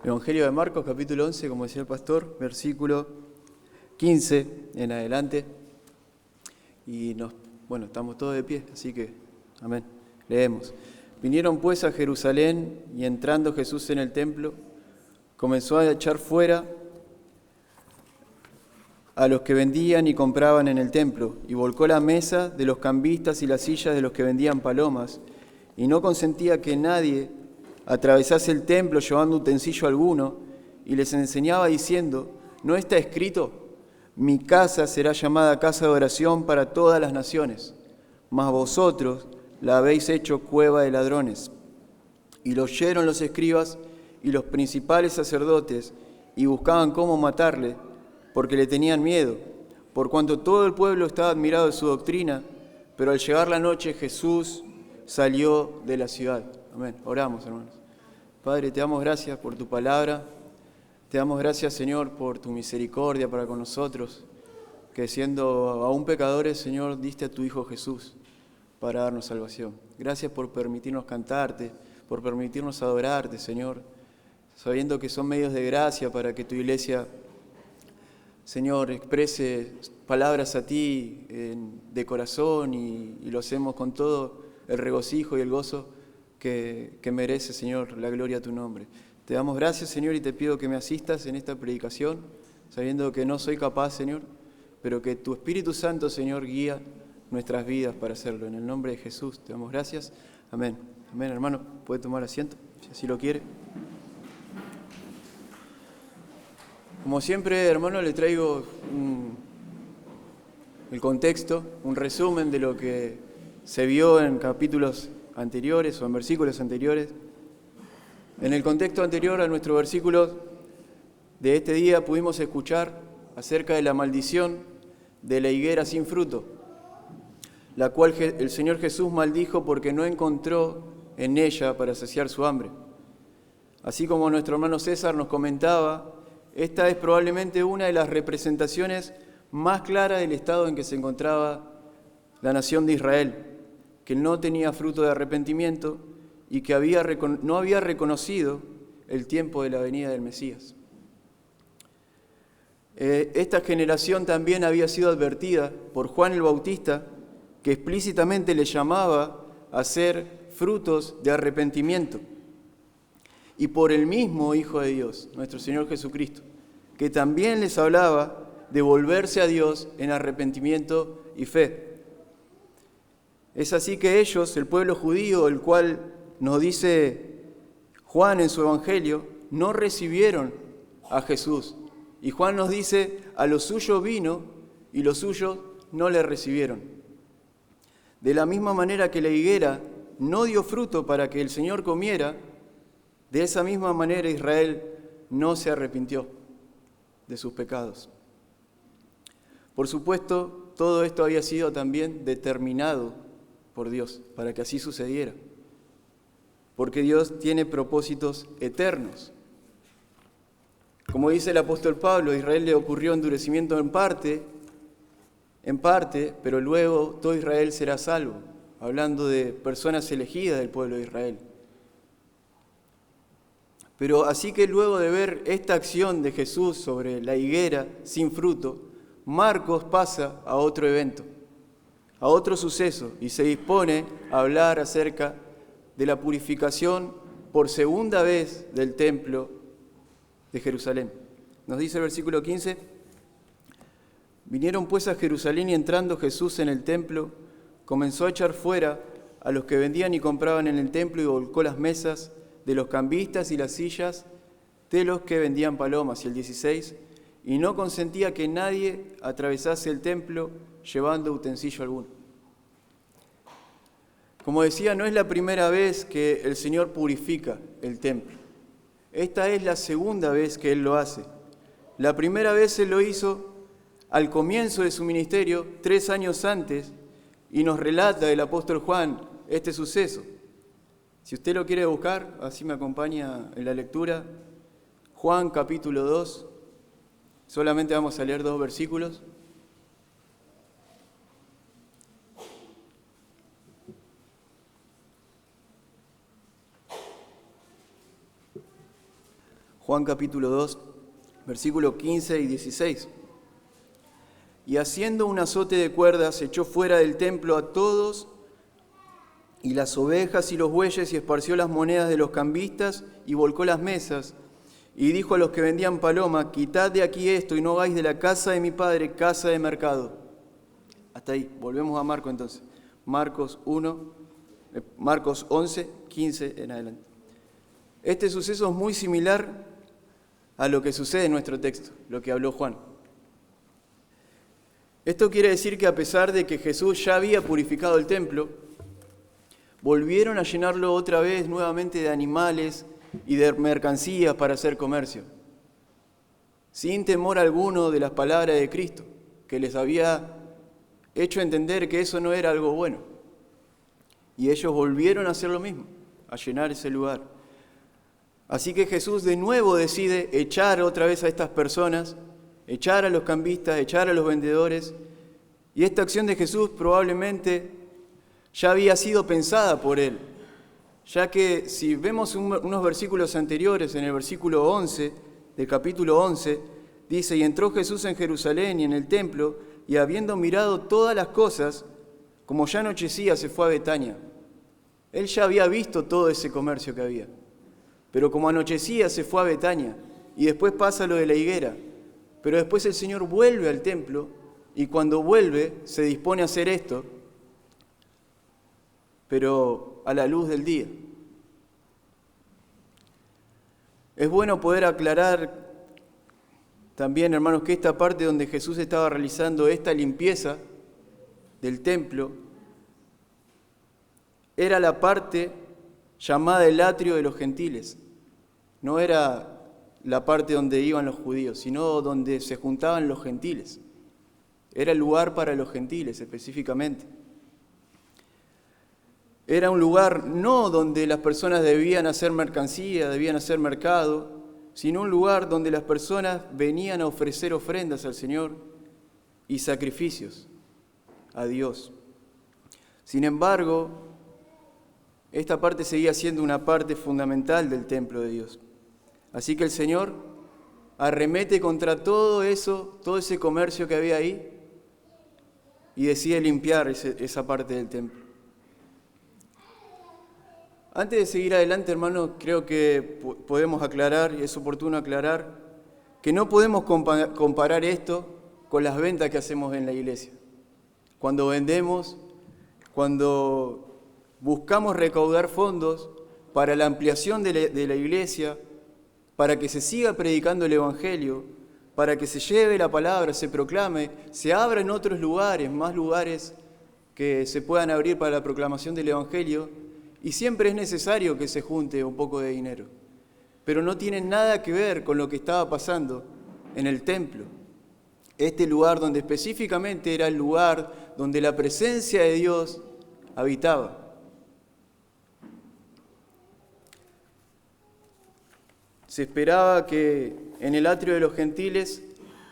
Evangelio de Marcos, capítulo 11, como decía el pastor, versículo 15 en adelante. Y estamos todos de pie, así que, amén. Leemos. Vinieron pues a Jerusalén, y entrando Jesús en el templo, comenzó a echar fuera a los que vendían y compraban en el templo, y volcó la mesa de los cambistas y las sillas de los que vendían palomas, y no consentía que nadie atravesase el templo llevando utensilio alguno, y les enseñaba diciendo: ¿no está escrito? Mi casa será llamada casa de oración para todas las naciones, mas vosotros la habéis hecho cueva de ladrones. Y lo oyeron los escribas y los principales sacerdotes, y buscaban cómo matarle, porque le tenían miedo, por cuanto todo el pueblo estaba admirado de su doctrina. Pero al llegar la noche, Jesús salió de la ciudad. Amén. Oramos, hermanos. Padre, te damos gracias por tu palabra. Te damos gracias, Señor, por tu misericordia para con nosotros, que siendo aún pecadores, Señor, diste a tu Hijo Jesús para darnos salvación. Gracias por permitirnos cantarte, por permitirnos adorarte, Señor, sabiendo que son medios de gracia para que tu iglesia, Señor, exprese palabras a ti de corazón y lo hacemos con todo el regocijo y el gozo que merece, Señor, la gloria a tu nombre. Te damos gracias, Señor, y te pido que me asistas en esta predicación, sabiendo que no soy capaz, Señor, pero que tu Espíritu Santo, Señor, guía nuestras vidas para hacerlo. En el nombre de Jesús te damos gracias. Amén. Amén, hermano. Puede tomar asiento, si así lo quiere. Como siempre, hermano, le traigo el contexto, un resumen de lo que se vio en capítulos anteriores o en versículos anteriores. En el contexto anterior a nuestro versículo de este día pudimos escuchar acerca de la maldición de la higuera sin fruto, la cual el Señor Jesús maldijo porque no encontró en ella para saciar su hambre. Así como nuestro hermano César nos comentaba, esta es probablemente una de las representaciones más claras del estado en que se encontraba la nación de Israel, que no tenía fruto de arrepentimiento y que no había reconocido el tiempo de la venida del Mesías. Esta generación también había sido advertida por Juan el Bautista, que explícitamente le llamaba a hacer frutos de arrepentimiento, y por el mismo Hijo de Dios, nuestro Señor Jesucristo, que también les hablaba de volverse a Dios en arrepentimiento y fe. Es así que ellos, el pueblo judío, el cual nos dice Juan en su Evangelio, no recibieron a Jesús. Y Juan nos dice: a lo suyo vino y los suyos no le recibieron. De la misma manera que la higuera no dio fruto para que el Señor comiera, de esa misma manera Israel no se arrepintió de sus pecados. Por supuesto, todo esto había sido también determinado por Dios para que así sucediera, porque Dios tiene propósitos eternos. Como dice el apóstol Pablo, a Israel le ocurrió endurecimiento en parte, pero luego todo Israel será salvo, hablando de personas elegidas del pueblo de Israel. Pero así que luego de ver esta acción de Jesús sobre la higuera sin fruto, Marcos pasa a otro evento, a otro suceso, y se dispone a hablar acerca de la purificación por segunda vez del templo de Jerusalén. Nos dice el versículo 15: vinieron pues a Jerusalén, y entrando Jesús en el templo, comenzó a echar fuera a los que vendían y compraban en el templo, y volcó las mesas de los cambistas y las sillas de los que vendían palomas. Y el 16: y no consentía que nadie atravesase el templo llevando utensilio alguno. Como decía, no es la primera vez que el Señor purifica el templo. Esta es la segunda vez que Él lo hace. La primera vez Él lo hizo al comienzo de su ministerio, 3 años antes, y nos relata el apóstol Juan este suceso. Si usted lo quiere buscar, así me acompaña en la lectura. Juan capítulo 2, solamente vamos a leer 2 versículos. Juan capítulo 2, versículos 15 y 16. Y haciendo un azote de cuerdas, echó fuera del templo a todos y las ovejas y los bueyes, y esparció las monedas de los cambistas y volcó las mesas. Y dijo a los que vendían paloma: quitad de aquí esto y no hagáis de la casa de mi padre casa de mercado. Hasta ahí, volvemos a Marcos entonces. Marcos 11, 15 en adelante. Este suceso es muy similar a lo que sucede en nuestro texto, lo que habló Juan. Esto quiere decir que a pesar de que Jesús ya había purificado el templo, volvieron a llenarlo otra vez nuevamente de animales y de mercancías para hacer comercio, sin temor alguno de las palabras de Cristo, que les había hecho entender que eso no era algo bueno. Y ellos volvieron a hacer lo mismo, a llenar ese lugar. Así que Jesús de nuevo decide echar otra vez a estas personas, echar a los cambistas, echar a los vendedores. Y esta acción de Jesús probablemente ya había sido pensada por él, ya que si vemos unos versículos anteriores, en el versículo 11 del capítulo 11, dice: y entró Jesús en Jerusalén y en el templo, y habiendo mirado todas las cosas, como ya anochecía, se fue a Betania. Él ya había visto todo ese comercio que había, pero como anochecía se fue a Betania, y después pasa lo de la higuera. Pero después el Señor vuelve al templo, y cuando vuelve se dispone a hacer esto, pero a la luz del día. Es bueno poder aclarar también, hermanos, que esta parte donde Jesús estaba realizando esta limpieza del templo era la parte llamada el atrio de los gentiles. No era la parte donde iban los judíos, sino donde se juntaban los gentiles. Era el lugar para los gentiles específicamente. Era un lugar no donde las personas debían hacer mercancía, debían hacer mercado, sino un lugar donde las personas venían a ofrecer ofrendas al Señor y sacrificios a Dios. Sin embargo, esta parte seguía siendo una parte fundamental del templo de Dios. Así que el Señor arremete contra todo eso, todo ese comercio que había ahí, y decide limpiar esa parte del templo. Antes de seguir adelante, hermanos, creo que podemos aclarar, y es oportuno aclarar, que no podemos comparar esto con las ventas que hacemos en la iglesia. Cuando vendemos, cuando buscamos recaudar fondos para la ampliación de la iglesia, para que se siga predicando el Evangelio, para que se lleve la palabra, se proclame, se abra en otros lugares, más lugares que se puedan abrir para la proclamación del Evangelio, y siempre es necesario que se junte un poco de dinero. Pero no tiene nada que ver con lo que estaba pasando en el templo. Este lugar donde específicamente era el lugar donde la presencia de Dios habitaba. Se esperaba que en el atrio de los gentiles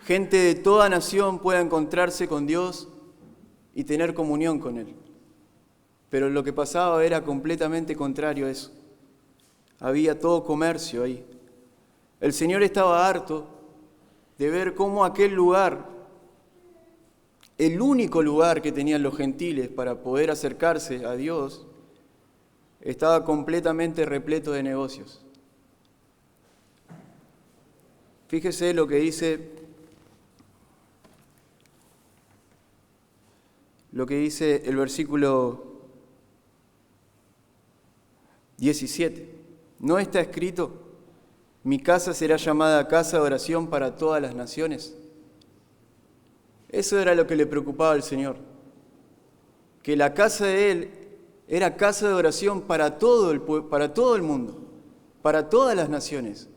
gente de toda nación pueda encontrarse con Dios y tener comunión con Él. Pero lo que pasaba era completamente contrario a eso. Había todo comercio ahí. El Señor estaba harto de ver cómo aquel lugar, el único lugar que tenían los gentiles para poder acercarse a Dios, estaba completamente repleto de negocios. Fíjese lo que dice el versículo 17. ¿No está escrito: mi casa será llamada casa de oración para todas las naciones? Eso era lo que le preocupaba al Señor, que la casa de Él era casa de oración para todo el mundo, para todas las naciones.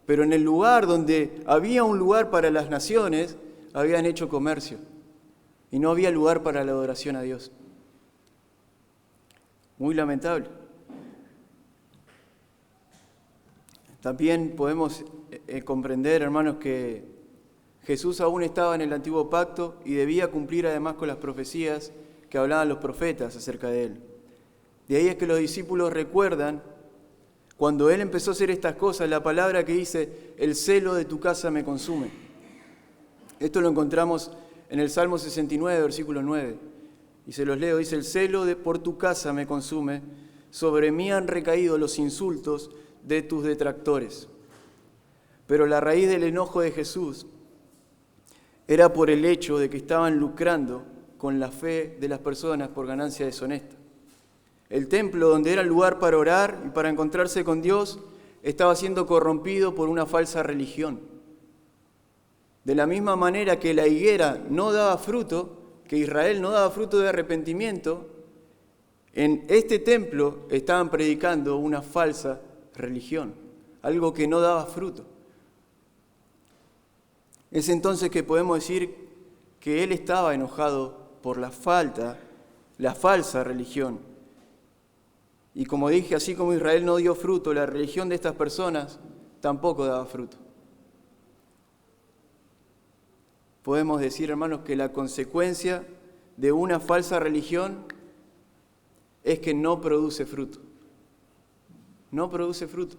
Pero en el lugar donde había un lugar para las naciones, habían hecho comercio y no había lugar para la adoración a Dios. Muy lamentable. También podemos comprender, hermanos, que Jesús aún estaba en el antiguo pacto y debía cumplir además con las profecías que hablaban los profetas acerca de Él. De ahí es que los discípulos recuerdan Cuando él empezó a hacer estas cosas, la palabra que dice, el celo de tu casa me consume. Esto lo encontramos en el Salmo 69, versículo 9. Y se los leo, dice, el celo por tu casa me consume, sobre mí han recaído los insultos de tus detractores. Pero la raíz del enojo de Jesús era por el hecho de que estaban lucrando con la fe de las personas por ganancia deshonesta. El templo, donde era el lugar para orar y para encontrarse con Dios, estaba siendo corrompido por una falsa religión. De la misma manera que la higuera no daba fruto, que Israel no daba fruto de arrepentimiento, en este templo estaban predicando una falsa religión, algo que no daba fruto. Es entonces que podemos decir que él estaba enojado por la falsa religión. Y como dije, así como Israel no dio fruto, la religión de estas personas tampoco daba fruto. Podemos decir, hermanos, que la consecuencia de una falsa religión es que no produce fruto. No produce fruto.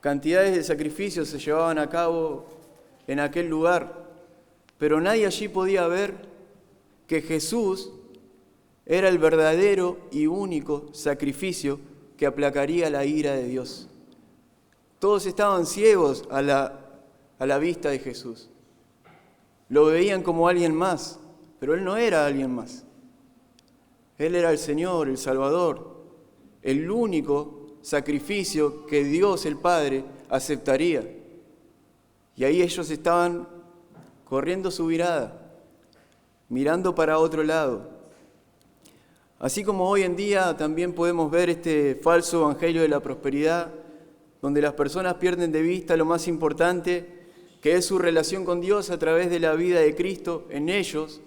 Cantidades de sacrificios se llevaban a cabo en aquel lugar, pero nadie allí podía ver que Jesús era el verdadero y único sacrificio que aplacaría la ira de Dios. Todos estaban ciegos a la vista de Jesús. Lo veían como alguien más, pero Él no era alguien más. Él era el Señor, el Salvador, el único sacrificio que Dios el Padre aceptaría. Y ahí ellos estaban corriendo su mirada, mirando para otro lado. Así como hoy en día también podemos ver este falso evangelio de la prosperidad, donde las personas pierden de vista lo más importante, que es su relación con Dios a través de la vida de Cristo en ellos,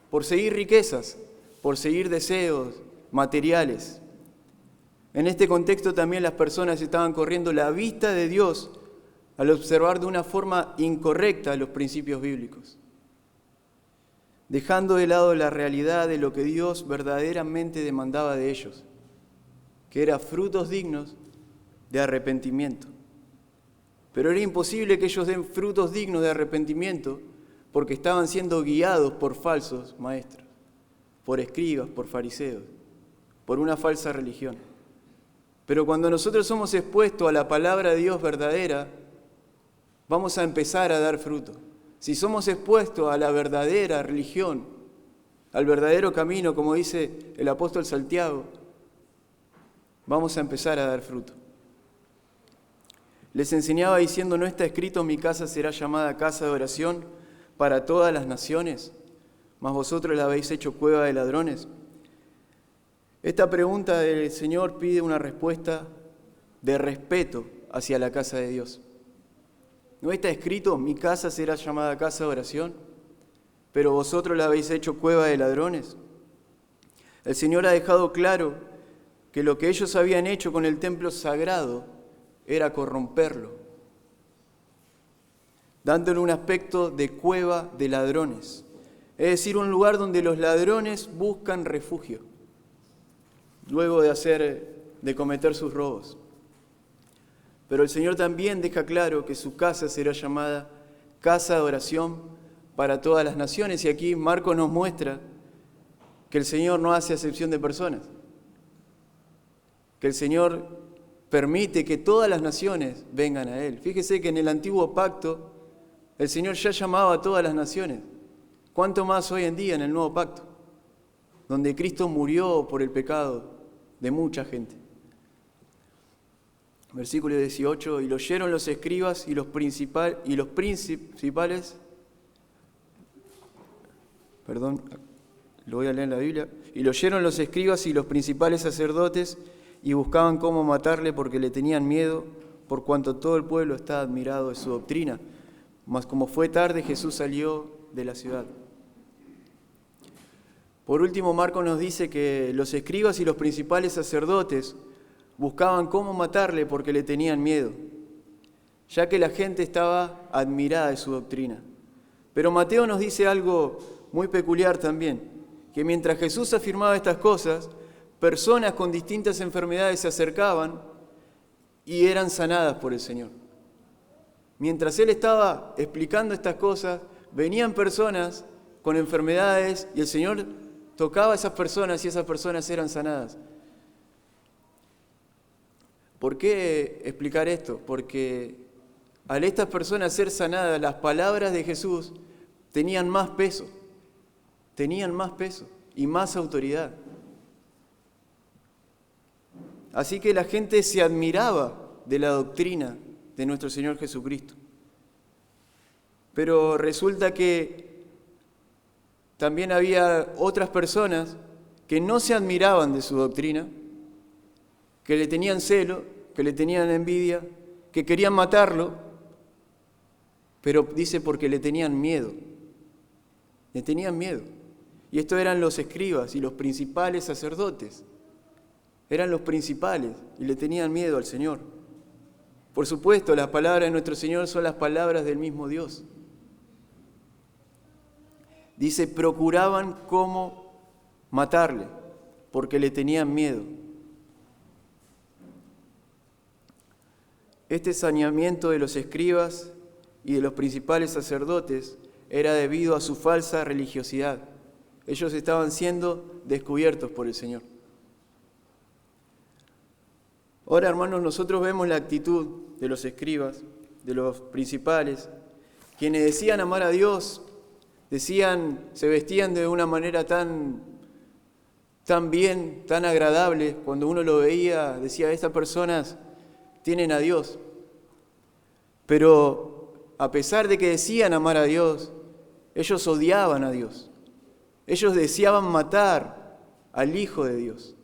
por seguir riquezas, por seguir deseos materiales. En este contexto también las personas estaban corriendo la vista de Dios al observar de una forma incorrecta los principios bíblicos, dejando de lado la realidad de lo que Dios verdaderamente demandaba de ellos, que eran frutos dignos de arrepentimiento. Pero era imposible que ellos den frutos dignos de arrepentimiento porque estaban siendo guiados por falsos maestros, por escribas, por fariseos, por una falsa religión. Pero cuando nosotros somos expuestos a la palabra de Dios verdadera, vamos a empezar a dar fruto. Si somos expuestos a la verdadera religión, al verdadero camino, como dice el apóstol Santiago, vamos a empezar a dar fruto. Les enseñaba diciendo, ¿no está escrito, mi casa será llamada casa de oración para todas las naciones? Mas vosotros la habéis hecho cueva de ladrones. Esta pregunta del Señor pide una respuesta de respeto hacia la casa de Dios. ¿No está escrito, mi casa será llamada casa de oración, pero vosotros la habéis hecho cueva de ladrones? El Señor ha dejado claro que lo que ellos habían hecho con el templo sagrado era corromperlo, dándole un aspecto de cueva de ladrones, es decir, un lugar donde los ladrones buscan refugio, luego de cometer sus robos. Pero el Señor también deja claro que su casa será llamada casa de oración para todas las naciones. Y aquí Marcos nos muestra que el Señor no hace acepción de personas, que el Señor permite que todas las naciones vengan a Él. Fíjese que en el antiguo pacto el Señor ya llamaba a todas las naciones. ¿Cuánto más hoy en día en el nuevo pacto, donde Cristo murió por el pecado de mucha gente? Versículo 18, y lo oyeron los escribas y los principales, lo voy a leer en la Biblia, y lo oyeron los escribas y los principales sacerdotes y buscaban cómo matarle porque le tenían miedo, por cuanto todo el pueblo está admirado de su doctrina. Mas como fue tarde, Jesús salió de la ciudad. Por último, Marcos nos dice que los escribas y los principales sacerdotes buscaban cómo matarle porque le tenían miedo, ya que la gente estaba admirada de su doctrina. Pero Mateo nos dice algo muy peculiar también, que mientras Jesús afirmaba estas cosas, personas con distintas enfermedades se acercaban y eran sanadas por el Señor. Mientras Él estaba explicando estas cosas, venían personas con enfermedades y el Señor tocaba a esas personas y esas personas eran sanadas. ¿Por qué explicar esto? Porque al estas personas ser sanadas, las palabras de Jesús tenían más peso y más autoridad. Así que la gente se admiraba de la doctrina de nuestro Señor Jesucristo. Pero resulta que también había otras personas que no se admiraban de su doctrina, que le tenían celo, que le tenían envidia, que querían matarlo, pero dice porque le tenían miedo. Le tenían miedo. Y estos eran los escribas y los principales sacerdotes. Eran los principales y le tenían miedo al Señor. Por supuesto, las palabras de nuestro Señor son las palabras del mismo Dios. Dice, procuraban cómo matarle, porque le tenían miedo. Este saneamiento de los escribas y de los principales sacerdotes era debido a su falsa religiosidad. Ellos estaban siendo descubiertos por el Señor. Ahora, hermanos, nosotros vemos la actitud de los escribas, de los principales, quienes decían amar a Dios, se vestían de una manera tan bien, tan agradable. Cuando uno lo veía, decía, estas personas tienen a Dios. Pero a pesar de que decían amar a Dios, ellos odiaban a Dios. Ellos deseaban matar al Hijo de Dios.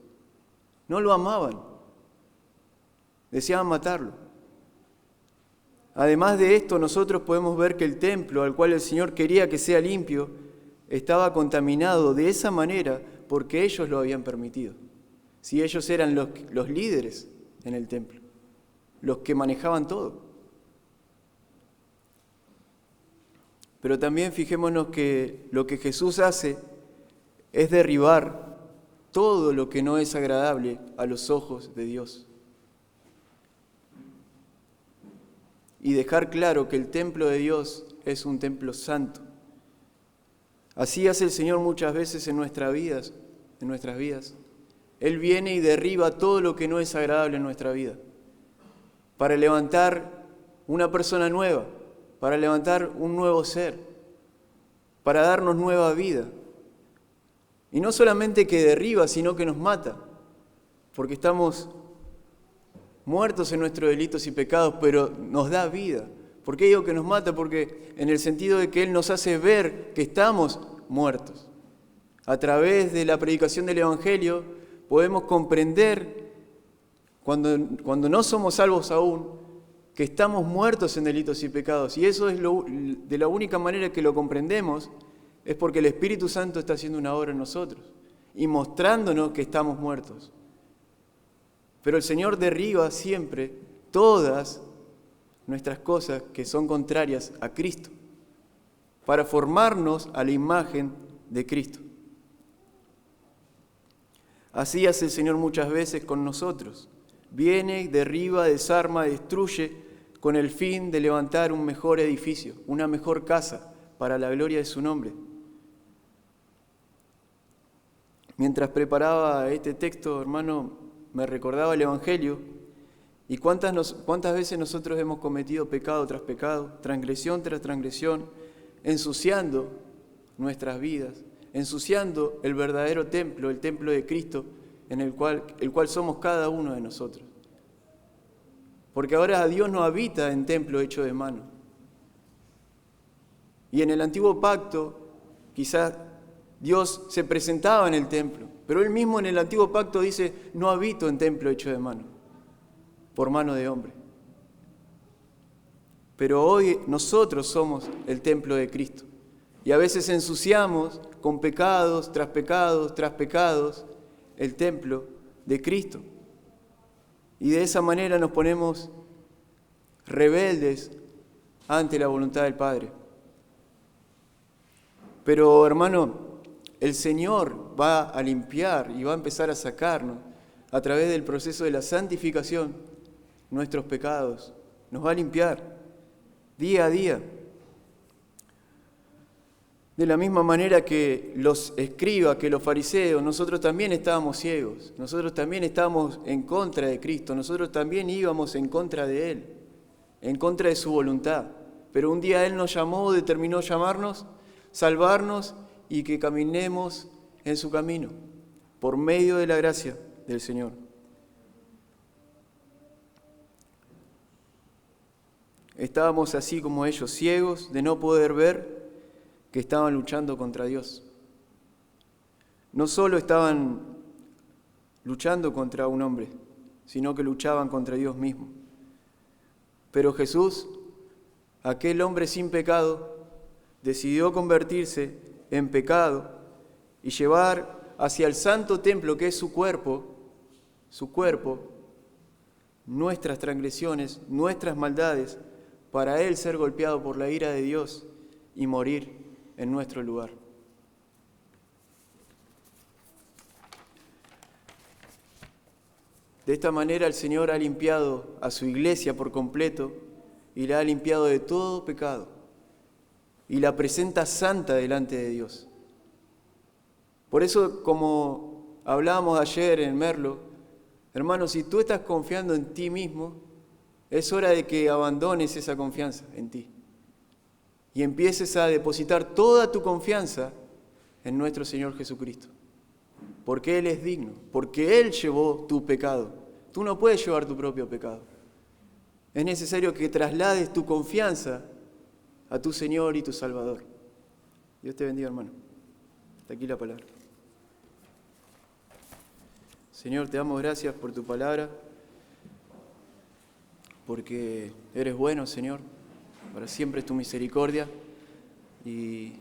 No lo amaban. Deseaban matarlo. Además de esto, nosotros podemos ver que el templo al cual el Señor quería que sea limpio estaba contaminado de esa manera porque ellos lo habían permitido. Si ellos eran los líderes en el templo, los que manejaban todo. Pero también fijémonos que lo que Jesús hace es derribar todo lo que no es agradable a los ojos de Dios. Y dejar claro que el templo de Dios es un templo santo. Así hace el Señor muchas veces en nuestras vidas. Él viene y derriba todo lo que no es agradable en nuestra vida, para levantar una persona nueva, para levantar un nuevo ser, para darnos nueva vida. Y no solamente que derriba, sino que nos mata, porque estamos muertos en nuestros delitos y pecados, pero nos da vida. ¿Por qué digo que nos mata? Porque en el sentido de que Él nos hace ver que estamos muertos. A través de la predicación del Evangelio podemos comprender, cuando no somos salvos aún, que estamos muertos en delitos y pecados. Y eso es de la única manera que lo comprendemos, es porque el Espíritu Santo está haciendo una obra en nosotros y mostrándonos que estamos muertos. Pero el Señor derriba siempre todas nuestras cosas que son contrarias a Cristo, para formarnos a la imagen de Cristo. Así hace el Señor muchas veces con nosotros. Viene, derriba, desarma, destruye, con el fin de levantar un mejor edificio, una mejor casa, para la gloria de su nombre. Mientras preparaba este texto, hermano, me recordaba el Evangelio y cuántas veces nosotros hemos cometido pecado tras pecado, transgresión tras transgresión, ensuciando nuestras vidas, ensuciando el verdadero templo, el templo de Cristo, el cual somos cada uno de nosotros. Porque ahora Dios no habita en templo hecho de mano. Y en el antiguo pacto, quizás Dios se presentaba en el templo, pero Él mismo en el antiguo pacto dice, no habito en templo hecho de mano, por mano de hombre. Pero hoy nosotros somos el templo de Cristo. Y a veces ensuciamos con pecados tras pecados tras pecados el templo de Cristo. Y de esa manera nos ponemos rebeldes ante la voluntad del Padre. Pero, hermano, el Señor va a limpiar y va a empezar a sacarnos a través del proceso de la santificación nuestros pecados. Nos va a limpiar día a día. De la misma manera que los escribas, que los fariseos, nosotros también estábamos ciegos, nosotros también estábamos en contra de Cristo, nosotros también íbamos en contra de Él, en contra de su voluntad. Pero un día Él nos llamó, determinó llamarnos, salvarnos y que caminemos en su camino, por medio de la gracia del Señor. Estábamos así como ellos, ciegos de no poder ver que estaban luchando contra Dios. No solo estaban luchando contra un hombre, sino que luchaban contra Dios mismo. Pero Jesús, aquel hombre sin pecado, decidió convertirse en pecado y llevar hacia el santo templo que es su cuerpo, nuestras transgresiones, nuestras maldades, para Él ser golpeado por la ira de Dios y morir en nuestro lugar. De esta manera el Señor ha limpiado a su iglesia por completo y la ha limpiado de todo pecado y la presenta santa delante de Dios. Por eso, como hablábamos ayer en Merlo, hermano, si tú estás confiando en ti mismo, es hora de que abandones esa confianza en ti y empieces a depositar toda tu confianza en nuestro Señor Jesucristo. Porque Él es digno, porque Él llevó tu pecado. Tú no puedes llevar tu propio pecado. Es necesario que traslades tu confianza a tu Señor y tu Salvador. Dios te bendiga, hermano. Hasta aquí la palabra. Señor, te damos gracias por tu palabra, porque eres bueno, Señor. Para siempre es tu misericordia y